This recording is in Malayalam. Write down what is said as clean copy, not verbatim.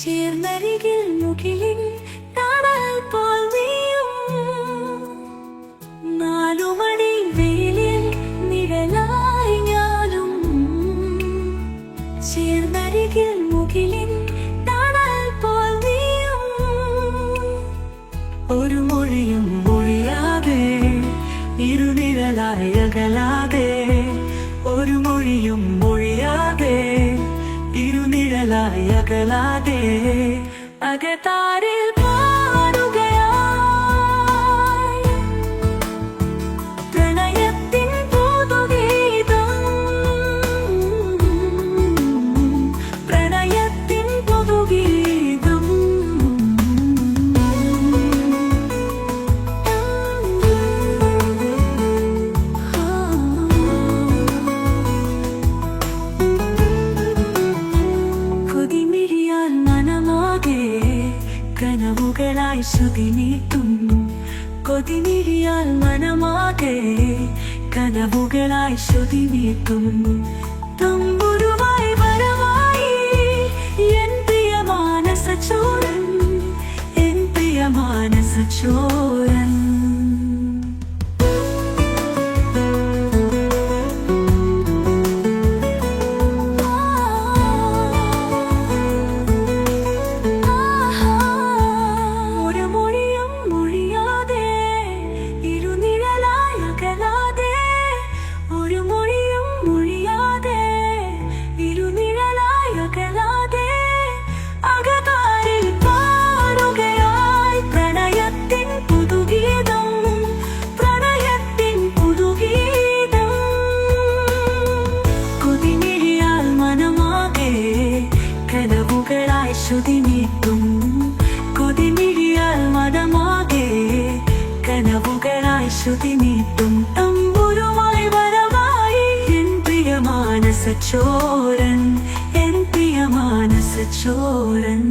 ചേർന്നരികിൽ മുകിലിൻ തണൽ പോൽ നീയും നാലുമണി വെയിലിൽ നിഴലായി ഞാനും ചേർന്നരികിൽ മുകിലിൻ തണൽ പോൽ നീയും ഒരു മൊഴിയും മൊഴിയാതെ ഇരുനിഴലായി അകലാതെ ഒരു മൊഴിയും മൊഴിയാതെ ഇരുനിഴലായി അകലാതെ അകതാരിൽ പാടുകയായി പ്രണയത്തിൻ പുതുഗീതം പ്രണയത്തിൻ പുതുഗീതം കൊതിമിഴിയാൽ മനമാകെ കനവുകളായി ശ്രുതി നീട്ടും കൊതിമിഴിയാൽ മനമാകെ കനവുകളായി ശ്രുതി നീട്ടും തമ്പുരുവായി വരവായി എൻ പ്രിയ മാനസചോരൻ എൻ പ്രിയ മാനസചോരൻ ശ്രുതി നീട്ടും കൊതിമിഴിയാൽ മതമാകെ കനവുകളായി ശ്രുതി നീട്ടും തമ്പുരുമായി വരവായി എൻ പ്രിയ മാനസചോരൻ എൻ പ്രിയ മാനസചോരൻ